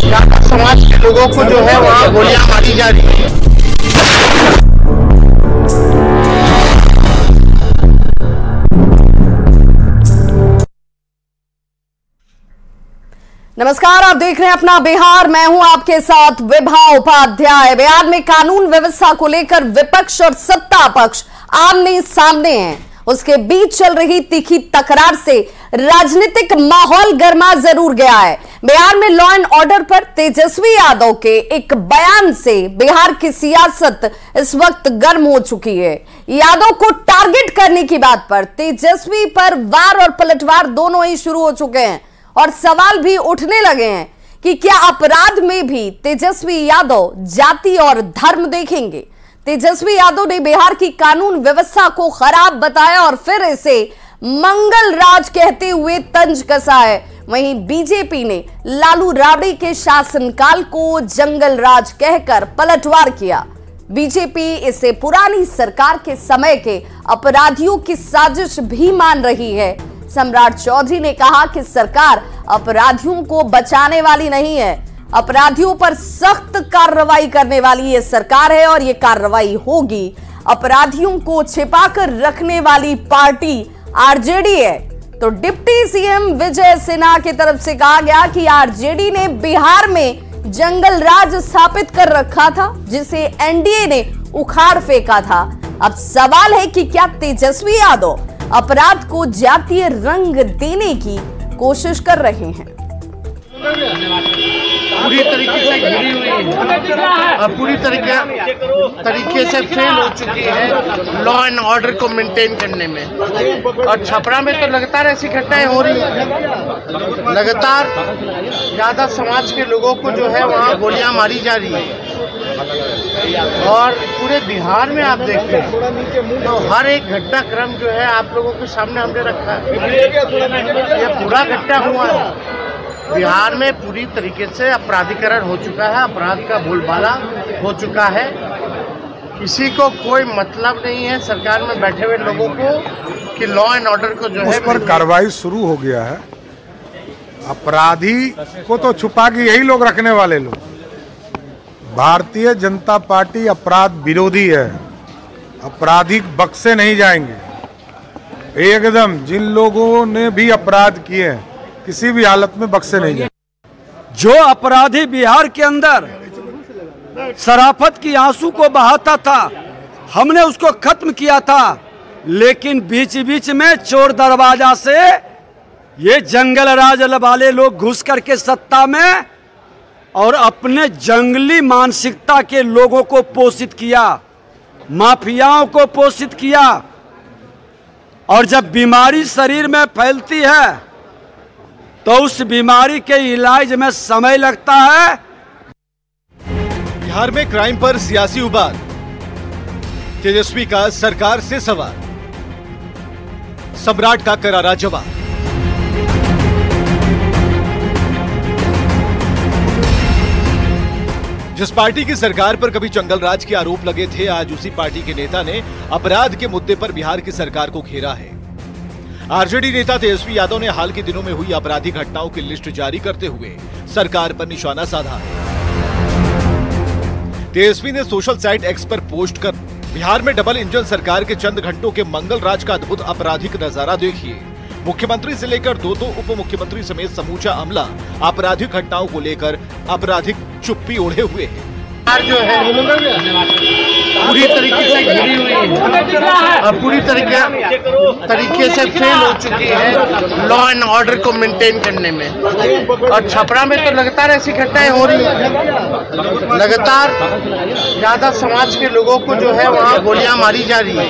ज्यादा समाज के लोगों को जो है वहाँ गोलियां मारी जा रही है। नमस्कार, आप देख रहे हैं अपना बिहार। मैं हूं आपके साथ विभा उपाध्याय। बिहार में कानून व्यवस्था को लेकर विपक्ष और सत्ता पक्ष आमने सामने हैं। उसके बीच चल रही तीखी तकरार से राजनीतिक माहौल गर्मा जरूर गया है। बिहार में लॉ एंड ऑर्डर पर तेजस्वी यादव के एक बयान से बिहार की सियासत इस वक्त गर्म हो चुकी है। यादव को टारगेट करने की बात पर तेजस्वी पर वार और पलटवार दोनों ही शुरू हो चुके हैं और सवाल भी उठने लगे हैं कि क्या अपराध में भी तेजस्वी यादव जाति और धर्म देखेंगे। तेजस्वी यादव ने बिहार की कानून व्यवस्था को खराब बताया और फिर इसे मंगल राज कहते हुए तंज कसा है। वहीं बीजेपी ने लालू राबड़ी के शासनकाल को जंगल राज कहकर पलटवार किया। बीजेपी इसे पुरानी सरकार के समय के अपराधियों की साजिश भी मान रही है। सम्राट चौधरी ने कहा कि सरकार अपराधियों को बचाने वाली नहीं है, अपराधियों पर सख्त कार्रवाई करने वाली ये सरकार है और ये कार्रवाई होगी। अपराधियों को छिपाकर रखने वाली पार्टी आरजेडी है। तो डिप्टी सीएम विजय सिन्हा की तरफ से कहा गया कि आरजेडी ने बिहार में जंगल राज स्थापित कर रखा था, जिसे एनडीए ने उखाड़ फेंका था। अब सवाल है कि क्या तेजस्वी यादव अपराध को जातीय रंग देने की कोशिश कर रहे हैं। पूरी तरीके से घिरी हुई है और पूरी तरीके से फेल हो चुकी है लॉ एंड ऑर्डर को मेंटेन करने में। और छपरा में तो लगातार ऐसी घटनाएं हो रही हैं, लगातार ज्यादा समाज के लोगों को जो है वहाँ गोलियां मारी जा रही है। और पूरे बिहार में आप देखते हैं तो हर एक घटनाक्रम जो है आप लोगों के सामने हमने रखा है। यह पूरा घटना हुआ है बिहार में, पूरी तरीके से अपराधीकरण हो चुका है, अपराध का बोलबाला हो चुका है। किसी को कोई मतलब नहीं है सरकार में बैठे हुए लोगों को कि लॉ एंड ऑर्डर को जो है उस पर कार्रवाई शुरू हो गया है। अपराधी को तो छुपा के यही लोग रखने वाले लोग। भारतीय जनता पार्टी अपराध विरोधी है, अपराधी बख्शे नहीं जाएंगे एकदम। जिन लोगों ने भी अपराध किए हैं किसी भी हालत में बख्शे नहीं जाएंगे। जो अपराधी बिहार के अंदर शराफत की आंसू को बहाता था, हमने उसको खत्म किया था। लेकिन बीच बीच में चोर दरवाजा से ये जंगल राज वाले लोग घुस करके सत्ता में और अपने जंगली मानसिकता के लोगों को पोषित किया, माफियाओं को पोषित किया। और जब बीमारी शरीर में फैलती है तो उस बीमारी के इलाज में समय लगता है। बिहार में क्राइम पर सियासी उबाल, तेजस्वी का सरकार से सवाल, सम्राट का करारा जवाब। जिस पार्टी की सरकार पर कभी जंगल राज के आरोप लगे थे, आज उसी पार्टी के नेता ने अपराध के मुद्दे पर बिहार की सरकार को घेरा है। आरजेडी नेता तेजस्वी यादव ने हाल के दिनों में हुई आपराधिक घटनाओं की लिस्ट जारी करते हुए सरकार पर निशाना साधा है। तेजस्वी ने सोशल साइट एक्स पर पोस्ट कर बिहार में डबल इंजन सरकार के चंद घंटों के मंगल राज का अद्भुत आपराधिक नजारा देखिए। मुख्यमंत्री से लेकर दो उप मुख्यमंत्री समेत समूचा अमला आपराधिक घटनाओं को लेकर आपराधिक चुप्पी ओढ़े हुए है। जो है पूरी तरीके से घिरी हुई है और पूरी तरीके से फेल हो चुकी है लॉ एंड ऑर्डर को मेंटेन करने में। और छपरा में तो लगातार ऐसी घटनाएं हो रही हैं, लगातार ज्यादा समाज के लोगों को जो है वहाँ गोलियां मारी जा रही है।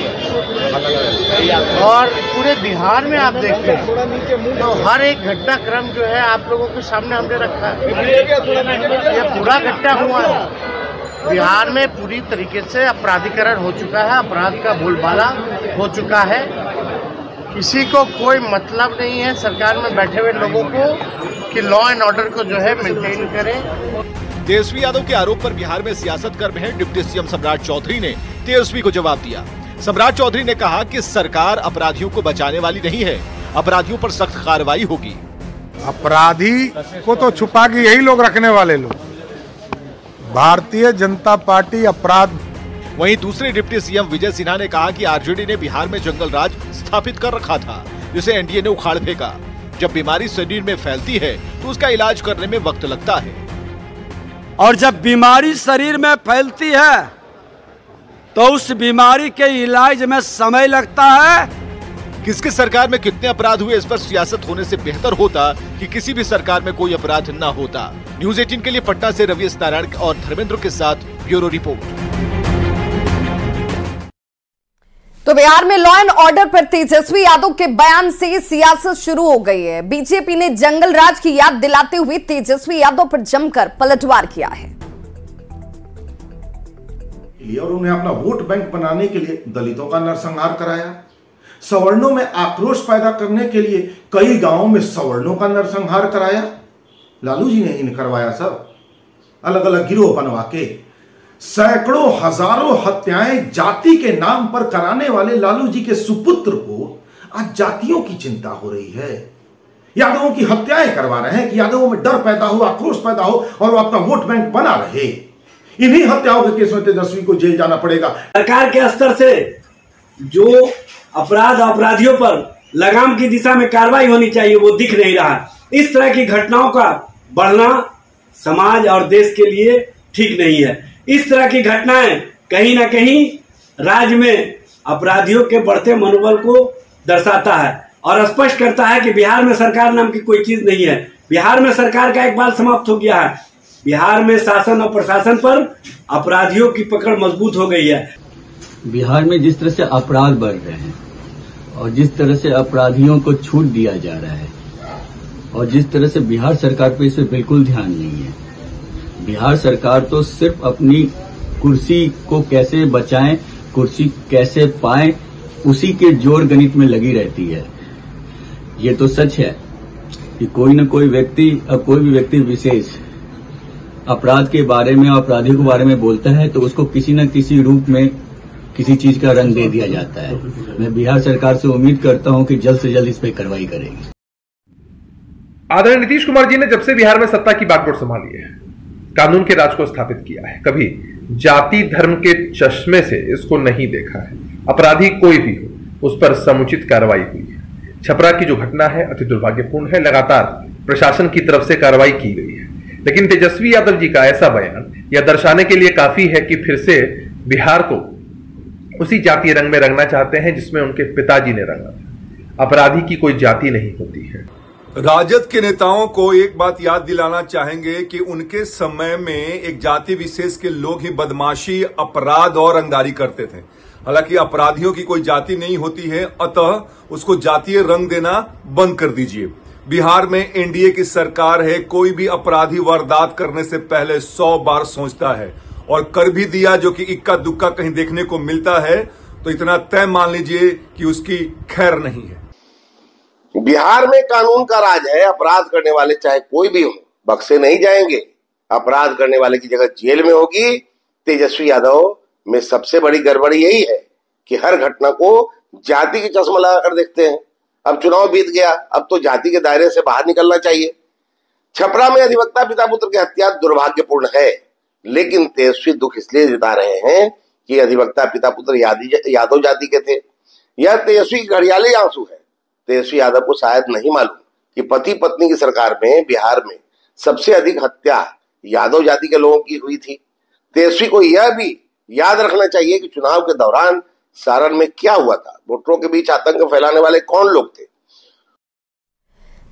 और पूरे बिहार में आप देखते हैं तो हर एक घटनाक्रम जो है आप लोगों के सामने हमने रखा है। यह पूरा घटना हुआ है बिहार में, पूरी तरीके से अपराधीकरण हो चुका है, अपराध का बोलबाला हो चुका है। किसी को कोई मतलब नहीं है सरकार में बैठे हुए लोगों को कि लॉ एंड ऑर्डर को जो है मेंटेन करें। तेजस्वी यादव के आरोप पर बिहार में सियासत कर रहे डिप्टी सीएम सम्राट चौधरी ने तेजस्वी को जवाब दिया। सम्राट चौधरी ने कहा कि सरकार अपराधियों को बचाने वाली नहीं है, अपराधियों पर सख्त कार्रवाई होगी। अपराधी को तो छुपा के यही लोग रखने वाले लोग। भारतीय जनता पार्टी अपराध। वहीं दूसरे डिप्टी सीएम विजय सिन्हा ने कहा कि आरजेडी ने बिहार में जंगल राज स्थापित कर रखा था, जिसे एनडीए ने उखाड़ फेंका। जब बीमारी शरीर में फैलती है तो उसका इलाज करने में वक्त लगता है, और जब बीमारी शरीर में फैलती है तो उस बीमारी के इलाज में समय लगता है। किसकी सरकार में कितने अपराध हुए इस पर सियासत होने से बेहतर होता कि किसी भी सरकार में कोई अपराध न होता। न्यूज़ 18 के लिए पटना से रवि नारायण और धर्मेंद्र के साथ ब्यूरो रिपोर्ट। तो बिहार में लॉ एंड ऑर्डर पर तेजस्वी यादव के बयान से और शुरू हो गई है। बीजेपी ने जंगल राज की याद दिलाते हुए तेजस्वी यादव पर जमकर पलटवार किया है और उन्हें अपना वोट बैंक बनाने के लिए दलितों का नरसंहार कराया। सवर्णों में आक्रोश पैदा करने के लिए कई गांवों में सवर्णों का नरसंहार कराया। लालू जी ने इन्हें करवाया सब, अलग अलग गिरोह बनवा के। सैकड़ों हजारों हत्याएं जाति के नाम पर कराने वाले लालू जी के सुपुत्र को आज जातियों की चिंता हो रही है। यादवों की हत्याएं करवा रहे हैं कि यादवों में डर पैदा हो, आक्रोश पैदा हो और वो अपना वोट बैंक बना रहे। इन्हीं हत्याओं के केस में तेजस्वी को जेल जाना पड़ेगा। सरकार के स्तर से जो अपराध अपराधियों पर लगाम की दिशा में कार्रवाई होनी चाहिए वो दिख नहीं रहा। इस तरह की घटनाओं का बढ़ना समाज और देश के लिए ठीक नहीं है। इस तरह की घटनाएं कहीं ना कहीं राज्य में अपराधियों के बढ़ते मनोबल को दर्शाता है और स्पष्ट करता है कि बिहार में सरकार नाम की कोई चीज नहीं है। बिहार में सरकार का इकबाल समाप्त हो गया है। बिहार में शासन और प्रशासन पर अपराधियों की पकड़ मजबूत हो गई है। बिहार में जिस तरह से अपराध बढ़ रहे हैं और जिस तरह से अपराधियों को छूट दिया जा रहा है और जिस तरह से बिहार सरकार पे इसे बिल्कुल ध्यान नहीं है। बिहार सरकार तो सिर्फ अपनी कुर्सी को कैसे बचाएं, कुर्सी कैसे पाएं, उसी के जोर गणित में लगी रहती है। ये तो सच है कि कोई न कोई व्यक्ति कोई भी व्यक्ति विशेष अपराध के बारे में, अपराधियों के बारे में बोलता है तो उसको किसी न किसी रूप में किसी चीज का रंग दे दिया जाता है। मैं बिहार सरकार से उम्मीद करता हूं कि जल्द से जल्द इस पर कार्रवाई करेगी। आदरणीय नीतीश कुमार जी ने जब से बिहार में सत्ता की बागडोर संभाली है, कानून के राज को स्थापित किया है, कभी जाति धर्म के चश्मे से इसको नहीं देखा है। अपराधी कोई भी हो उस पर समुचित कार्रवाई हुई है। छपरा की जो घटना है अति दुर्भाग्यपूर्ण है, लगातार प्रशासन की तरफ से कार्रवाई की गई है, लेकिन तेजस्वी यादव जी का ऐसा बयान यह दर्शाने के लिए काफी है कि फिर से बिहार को उसी जातीय रंग में रंगना चाहते हैं जिसमें उनके पिताजी ने रंगा था। अपराधी की कोई जाति नहीं होती है। राजद के नेताओं को एक बात याद दिलाना चाहेंगे कि उनके समय में एक जाति विशेष के लोग ही बदमाशी, अपराध और रंगदारी करते थे। हालांकि अपराधियों की कोई जाति नहीं होती है, अतः उसको जातीय रंग देना बंद कर दीजिए। बिहार में एनडीए की सरकार है, कोई भी अपराधी वारदात करने से पहले 100 बार सोचता है और कर भी दिया, जो कि इक्का दुक्का कहीं देखने को मिलता है तो इतना तय मान लीजिए कि उसकी खैर नहीं है। बिहार में कानून का राज है। अपराध करने वाले चाहे कोई भी हो बख्शे नहीं जाएंगे। अपराध करने वाले की जगह जेल में होगी। तेजस्वी यादव में सबसे बड़ी गड़बड़ी यही है कि हर घटना को जाति की चश्मा लगाकर देखते हैं। अब चुनाव बीत गया, अब तो जाति के दायरे से बाहर निकलना चाहिए। छपरा में अधिवक्ता पिता पुत्र की हत्या दुर्भाग्यपूर्ण है, लेकिन तेजस्वी दुख इसलिए जता रहे हैं कि अधिवक्ता पिता पुत्र यादव जाति के थे। यह तेजस्वी की घड़ियाली आंसू है। तेजस्वी यादव को शायद नहीं मालूम कि पति पत्नी की सरकार में बिहार में सबसे अधिक हत्या यादव जाति के लोगों की हुई थी। तेजस्वी को यह भी याद रखना चाहिए कि चुनाव के दौरान सारण में क्या हुआ था, वोटरों के बीच आतंक फैलाने वाले कौन लोग थे।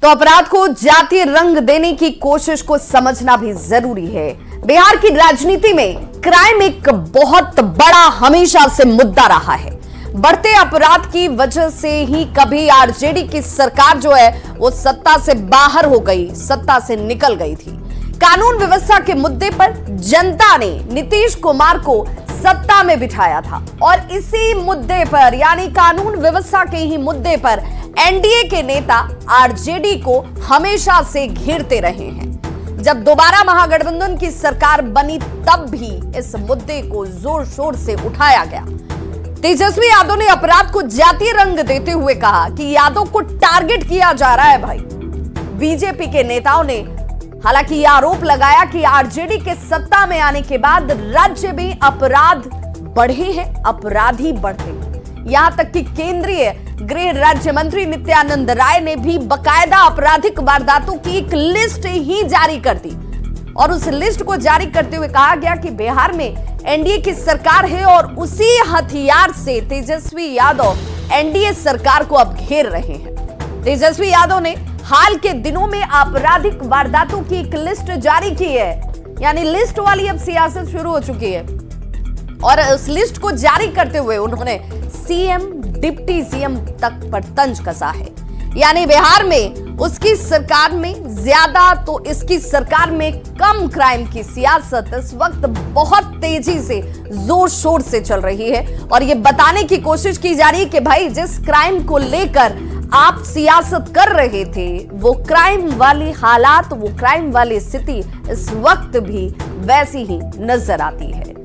तो अपराध को जातीय रंग देने की कोशिश को समझना भी जरूरी है। बिहार की राजनीति में क्राइम एक बहुत बड़ा हमेशा से मुद्दा रहा है। बढ़ते अपराध की वजह से ही कभी आरजेडी की सरकार जो है वो सत्ता से बाहर हो गई, सत्ता से निकल गई थी। कानून व्यवस्था के मुद्दे पर जनता ने नीतीश कुमार को सत्ता में बिठाया था और इसी मुद्दे पर यानी कानून व्यवस्था के ही मुद्दे पर एनडीए के नेता आरजेडी को हमेशा से घेरते रहे हैं। जब दोबारा महागठबंधन की सरकार बनी तब भी इस मुद्दे को जोर शोर से उठाया गया। तेजस्वी यादव ने अपराध को जातीय रंग देते हुए कहा कि यादव को टारगेट किया जा रहा है। भाई बीजेपी के नेताओं ने हालांकि यह आरोप लगाया कि आरजेडी के सत्ता में आने के बाद राज्य में अपराध बढ़े हैं, अपराधी बढ़ते हैं। यहां तक कि केंद्रीय गृह राज्य मंत्री नित्यानंद राय ने भी बकायदा आपराधिक वारदातों की एक लिस्ट ही जारी कर दी और उस लिस्ट को जारी करते हुए कहा गया कि बिहार में एनडीए की सरकार है और उसी हथियार से तेजस्वी यादव एनडीए सरकार को अब घेर रहे हैं। तेजस्वी यादव ने हाल के दिनों में आपराधिक वारदातों की एक लिस्ट जारी की है, यानी लिस्ट वाली अब सियासत शुरू हो चुकी है और उस लिस्ट को जारी करते हुए उन्होंने सीएम, डिप्टी सीएम तक पर तंज कसा है। यानी बिहार में उसकी सरकार में ज्यादा तो इसकी सरकार में कम क्राइम की सियासत इस वक्त बहुत तेजी से जोर शोर से चल रही है और ये बताने की कोशिश की जा रही है कि भाई जिस क्राइम को लेकर आप सियासत कर रहे थे वो क्राइम वाली हालात, वो क्राइम वाली स्थिति इस वक्त भी वैसी ही नजर आती है।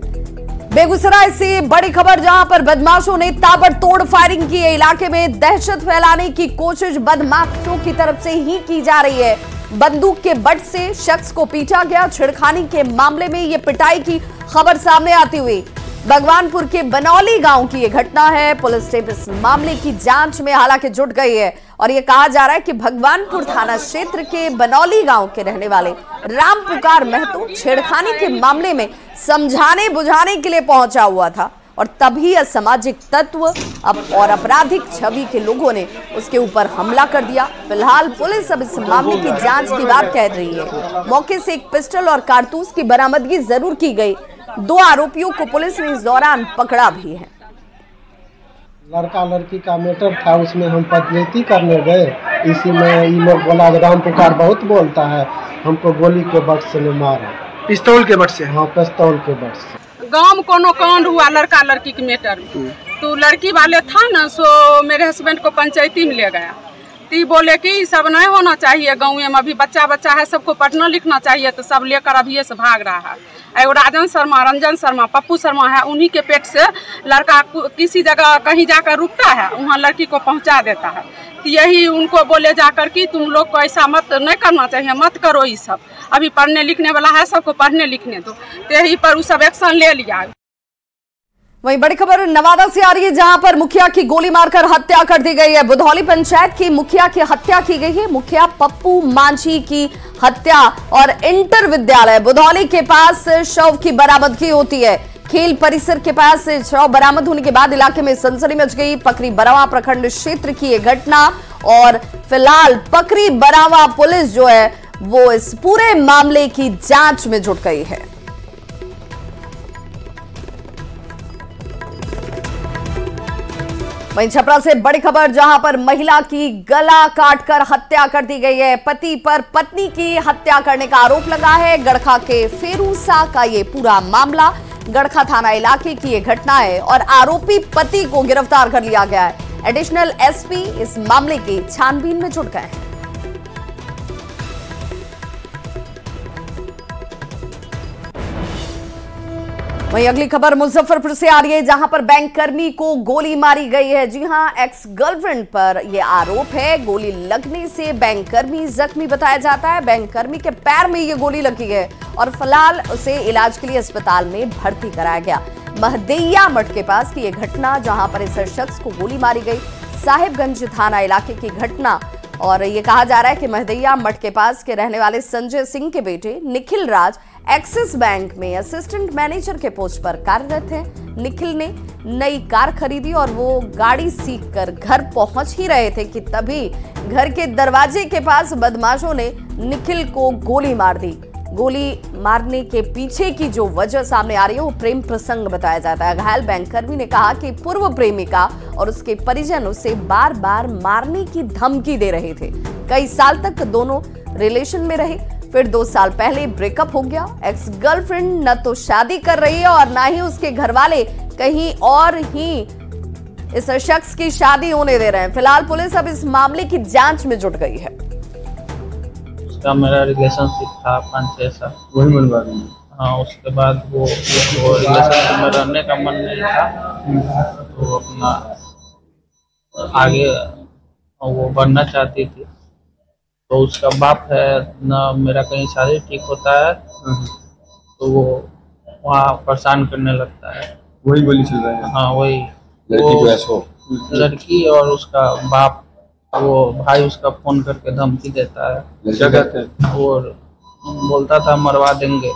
बेगूसराय से बड़ी खबर, जहां पर बदमाशों ने ताबड़तोड़ फायरिंग की है। इलाके में दहशत फैलाने की कोशिश बदमाशों की तरफ से ही की जा रही है। बंदूक के बट से शख्स को पीटा गया। छेड़खानी के मामले में यह पिटाई की खबर सामने आती हुई भगवानपुर के बनौली गांव की यह घटना है। पुलिस टीम इस मामले की जांच में हालांकि जुट गई है और यह कहा जा रहा है कि भगवानपुर थाना क्षेत्र के बनौली गांव के रहने वाले राम पुकार महतो छेड़खानी के मामले में समझाने बुझाने के लिए पहुंचा हुआ था और तभी असामाजिक तत्व और आपराधिक छवि के लोगों ने उसके ऊपर हमला कर दिया। फिलहाल पुलिस अब इस मामले की जांच की बात कह रही है। मौके से एक पिस्टल और कारतूस की बरामदगी जरूर की गई। 2 आरोपियों को पुलिस ने इस दौरान पकड़ा भी है। लड़का लड़की का मैटर था, उसमें हम पदलेती करने गए। इसी में ये लोग बोला राम पुकार बहुत बोलता है, हमको गोली के बट से ने मारा। पिस्तौल के बट से? हाँ, पिस्तौल के बट से। गांव में कोनो कांड हुआ लड़का लड़की के मैटर में, तो लड़की वाले था ना, सो मेरे हस्बैंड को पंचायती में ले गया। ती बोले कि सब नहीं होना चाहिए गाँव में, अभी बच्चा है, सबको पढ़ना लिखना चाहिए, तो सब लेकर अभी से भाग रहा है। एगो राजन शर्मा, रंजन शर्मा, पप्पू शर्मा है, उन्हीं के पेट से लड़का किसी जगह कहीं जाकर रुकता है, वहाँ लड़की को पहुँचा देता है। तो यही उनको बोले जाकर कि तुम लोग को ऐसा मत नहीं करना चाहिए, मत करो ये सब, अभी पढ़ने लिखने वाला है, सबको पढ़ने लिखने दो। तो यही पर वो सब एक्शन ले लिया। वहीं बड़ी खबर नवादा से आ रही है, जहां पर मुखिया की गोली मारकर हत्या कर दी गई है। बुधौली पंचायत की मुखिया की हत्या की गई है। मुखिया पप्पू मांझी की हत्या और इंटर विद्यालय बुधौली के पास शव की बरामदगी होती है। खेल परिसर के पास शव बरामद होने के बाद इलाके में सनसनी मच गई। पकरी बरावा प्रखंड क्षेत्र की यह घटना और फिलहाल पकरी बरावा पुलिस जो है वो इस पूरे मामले की जांच में जुट गई है। वहीं छपरा से बड़ी खबर, जहां पर महिला की गला काटकर हत्या कर दी गई है। पति पर पत्नी की हत्या करने का आरोप लगा है। गड़खा के फेरूसा का ये पूरा मामला, गड़खा थाना इलाके की ये घटना है और आरोपी पति को गिरफ्तार कर लिया गया है। एडिशनल एसपी इस मामले की छानबीन में जुट गए हैं। वहीं अगली खबर मुजफ्फरपुर से आ रही है, जहां पर बैंक कर्मी को गोली मारी गई है। जी हां, एक्स गर्लफ्रेंड पर यह आरोप है। गोली लगने से बैंक कर्मी जख्मी बताया जाता है। बैंक कर्मी के पैर में यह गोली लगी है और फिलहाल उसे इलाज के लिए अस्पताल में भर्ती कराया गया। महदैया मठ के पास की यह घटना, जहां पर इस शख्स को गोली मारी गई। साहिबगंज थाना इलाके की घटना और ये कहा जा रहा है कि महदैया मठ के पास के रहने वाले संजय सिंह के बेटे निखिल राज एक्सिस बैंक में असिस्टेंट मैनेजर के पोस्ट पर कार्यरत हैं। निखिल ने नई कार खरीदी और वो गाड़ी सीखकर घर पहुंच ही रहे थे कि तभी घर के दरवाजे के पास बदमाशों ने निखिल को गोली मार दी। गोली मारने के पीछे की जो वजह सामने आ रही है वो प्रेम प्रसंग बताया जाता है। घायल बैंककर्मी ने कहा कि पूर्व प्रेमिका और उसके परिजन उसे बार बार मारने की धमकी दे रहे थे। कई साल तक दोनों रिलेशन में रहे, फिर 2 साल पहले ब्रेकअप हो गया। एक्स गर्लफ्रेंड न तो शादी कर रही है और ना ही उसके घर वाले कहीं और ही इस शख्स की शादी होने दे रहे हैं। फिलहाल पुलिस अब इस मामले की जांच में जुट गई है। उसका मेरा रिलेशनशिप था 5-6 साल, वही बनवा दूँ। हाँ, उसके बाद वो रिलेशनशिप में रहने का मन नहीं था, तो अपना आगे वो बनना चाहती थी, तो उसका बाप है ना, मेरा कहीं शादी ठीक होता है तो वो वहाँ परेशान करने लगता है। वही गोली चल रहा है? हाँ वही लड़की जो है सो लड़की और उसका बाप, वो भाई उसका फोन करके धमकी देता है। क्या कहते हैं? और बोलता था मरवा देंगे।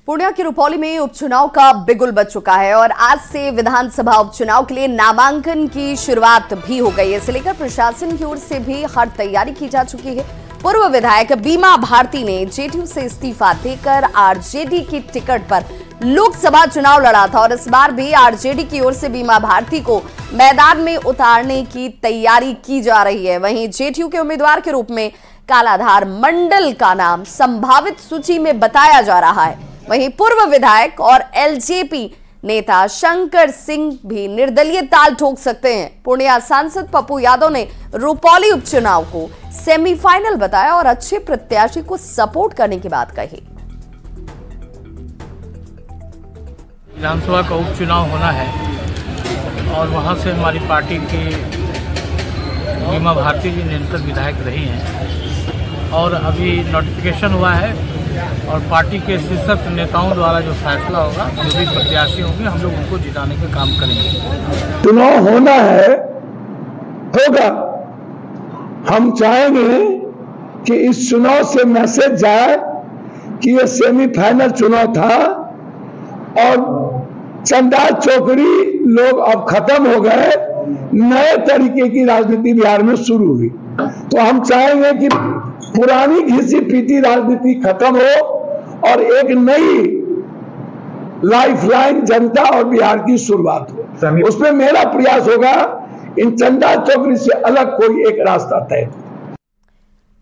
पूर्णिया के रुपौली में उपचुनाव का बिगुल बज चुका है और आज से विधानसभा उपचुनाव के लिए नामांकन की शुरुआत भी हो गई है। इसे लेकर प्रशासन की ओर से भी हर तैयारी की जा चुकी है। पूर्व विधायक बीमा भारती ने जेडीयू से इस्तीफा देकर आरजेडी की टिकट पर लोकसभा चुनाव लड़ा था और इस बार भी आरजेडी की ओर से बीमा भारती को मैदान में उतारने की तैयारी की जा रही है। वहीं जेडीयू के उम्मीदवार के रूप में कालाधार मंडल का नाम संभावित सूची में बताया जा रहा है। वहीं पूर्व विधायक और एलजेपी नेता शंकर सिंह भी निर्दलीय ताल ठोक सकते हैं। पूर्णिया सांसद पप्पू यादव ने रुपौली उपचुनाव को सेमीफाइनल बताया और अच्छे प्रत्याशी को सपोर्ट करने की बात कही। विधानसभा का उपचुनाव होना है और वहां से हमारी पार्टी की बीमा भारती जी निरंतर विधायक रही हैं और अभी नोटिफिकेशन हुआ है और पार्टी के शीर्षस्थ नेताओं द्वारा जो फैसला होगा, जो भी प्रत्याशी होंगे, हम लोग उनको जिताने का काम करेंगे। चुनाव होना है, होगा। हम चाहेंगे कि इस चुनाव से मैसेज जाए कि ये सेमीफाइनल चुनाव था और चंदा चौकड़ी लोग अब खत्म हो गए, नए तरीके की राजनीति बिहार में शुरू हुई। तो हम चाहेंगे कि पुरानी घिसी पीटी राजनीति खत्म हो और एक नई लाइफलाइन जनता और बिहार की शुरुआत हो। उसमें मेरा प्रयास होगा इन चंदा चौकड़ी से अलग कोई एक रास्ता तय।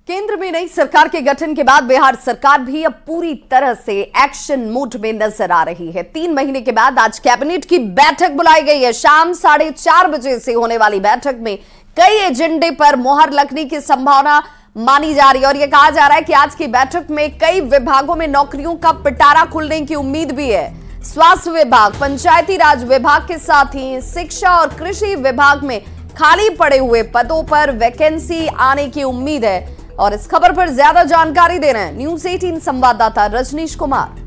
केंद्र में नई सरकार के गठन के बाद बिहार सरकार भी अब पूरी तरह से एक्शन मोड में नजर आ रही है। 3 महीने के बाद आज कैबिनेट की बैठक बुलाई गई है। शाम 4:30 बजे से होने वाली बैठक में कई एजेंडे पर मुहर लगने की संभावना मानी जा रही है और यह कहा जा रहा है कि आज की बैठक में कई विभागों में नौकरियों का पिटारा खुलने की उम्मीद भी है। स्वास्थ्य विभाग, पंचायती राज विभाग के साथ ही शिक्षा और कृषि विभाग में खाली पड़े हुए पदों पर वैकेंसी आने की उम्मीद है। और इस खबर पर ज्यादा जानकारी दे रहे हैं न्यूज़ 18 संवाददाता रजनीश कुमार।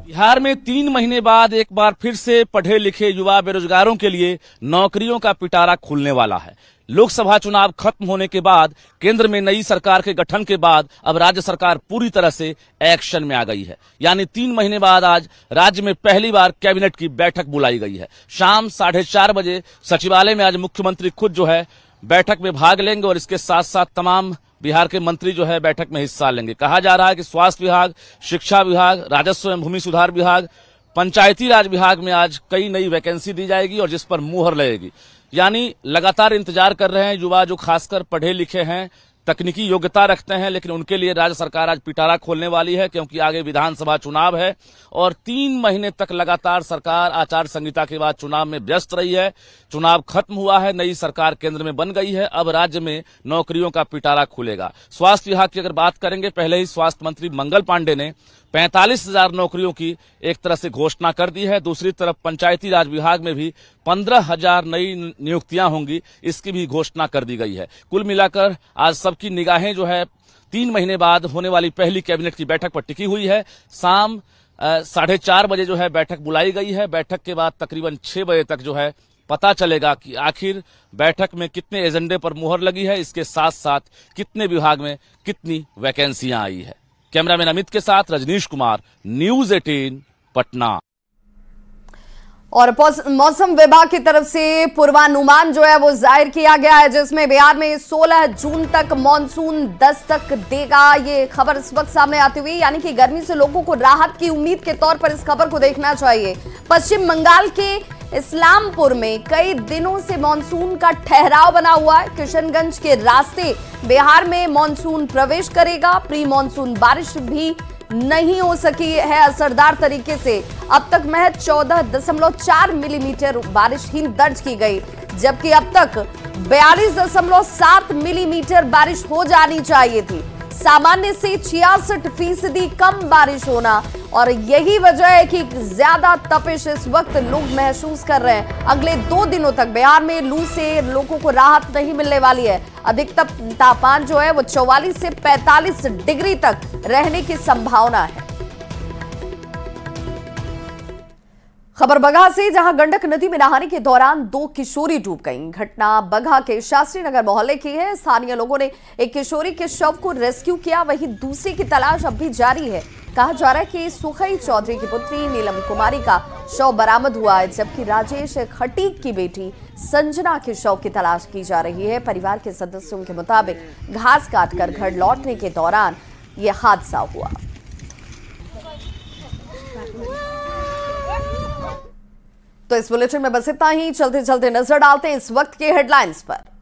बिहार में 3 महीने बाद एक बार फिर से पढ़े लिखे युवा बेरोजगारों के लिए नौकरियों का पिटारा खुलने वाला है। लोकसभा चुनाव खत्म होने के बाद, केंद्र में नई सरकार के गठन के बाद अब राज्य सरकार पूरी तरह से एक्शन में आ गई है। यानी 3 महीने बाद आज राज्य में पहली बार कैबिनेट की बैठक बुलाई गई है। शाम 4:30 बजे सचिवालय में आज मुख्यमंत्री खुद जो है बैठक में भाग लेंगे और इसके साथ साथ तमाम बिहार के मंत्री जो है बैठक में हिस्सा लेंगे। कहा जा रहा है कि स्वास्थ्य विभाग, शिक्षा विभाग, राजस्व एवं भूमि सुधार विभाग, पंचायती राज विभाग में आज कई नई वैकेंसी दी जाएगी और जिस पर मुहर लगेगी। यानी लगातार इंतजार कर रहे हैं युवा जो खासकर पढ़े लिखे हैं, तकनीकी योग्यता रखते हैं, लेकिन उनके लिए राज्य सरकार आज पिटारा खोलने वाली है क्योंकि आगे विधानसभा चुनाव है और 3 महीने तक लगातार सरकार आचार संहिता के बाद चुनाव में व्यस्त रही है। चुनाव खत्म हुआ है, नई सरकार केंद्र में बन गई है, अब राज्य में नौकरियों का पिटारा खुलेगा। स्वास्थ्य विभाग की अगर बात करेंगे, पहले ही स्वास्थ्य मंत्री मंगल पांडे ने 45,000 नौकरियों की एक तरह से घोषणा कर दी है। दूसरी तरफ पंचायती राज विभाग में भी 15,000 नई नियुक्तियां होंगी, इसकी भी घोषणा कर दी गई है। कुल मिलाकर आज सबकी निगाहें जो है 3 महीने बाद होने वाली पहली कैबिनेट की बैठक पर टिकी हुई है। शाम 4:30 बजे जो है बैठक बुलाई गई है। बैठक के बाद तकरीबन 6 बजे तक जो है पता चलेगा कि आखिर बैठक में कितने एजेंडे पर मुहर लगी है, इसके साथ साथ कितने विभाग में कितनी वैकेंसियां आई है। कैमरामैन अमित के साथ रजनीश कुमार, न्यूज़ 18 पटना। और मौसम विभाग की तरफ से पूर्वानुमान जो है वो जाहिर किया गया है, जिसमें बिहार में 16 जून तक मॉनसून दस्तक देगा। ये खबर इस वक्त सामने आती हुई, यानी कि गर्मी से लोगों को राहत की उम्मीद के तौर पर इस खबर को देखना चाहिए। पश्चिम बंगाल के इस्लामपुर में कई दिनों से मॉनसून का ठहराव बना हुआ है। किशनगंज के रास्ते बिहार में मॉनसून प्रवेश करेगा। प्री मॉनसून बारिश भी नहीं हो सकी है असरदार तरीके से। अब तक महज 14.4 मिलीमीटर बारिश ही दर्ज की गई, जबकि अब तक 42.7 मिलीमीटर बारिश हो जानी चाहिए थी। सामान्य से 66% कम बारिश होना और यही वजह है कि ज्यादा तपिश इस वक्त लोग महसूस कर रहे हैं। अगले 2 दिनों तक बिहार में लू से लोगों को राहत नहीं मिलने वाली है। अधिकतम तापमान जो है वो 44 से 45 डिग्री तक रहने की संभावना है। खबर बगहा से, जहां गंडक नदी में नहाने के दौरान 2 किशोरी डूब गईं। घटना बगहा के शास्त्री नगर मोहल्ले की है। स्थानीय लोगों ने एक किशोरी के शव को रेस्क्यू किया, वहीं दूसरी की तलाश अब भी जारी है। कहा जा रहा है कि सुखई चौधरी की पुत्री नीलम कुमारी का शव बरामद हुआ है, जबकि राजेश खटीक की बेटी संजना के शव की तलाश की जा रही है। परिवार के सदस्यों के मुताबिक घास काटकर घर लौटने के दौरान यह हादसा हुआ। तो इस बुलेटिन में बस इतना ही। चलते चलते नजर डालते हैं इस वक्त के हेडलाइंस पर।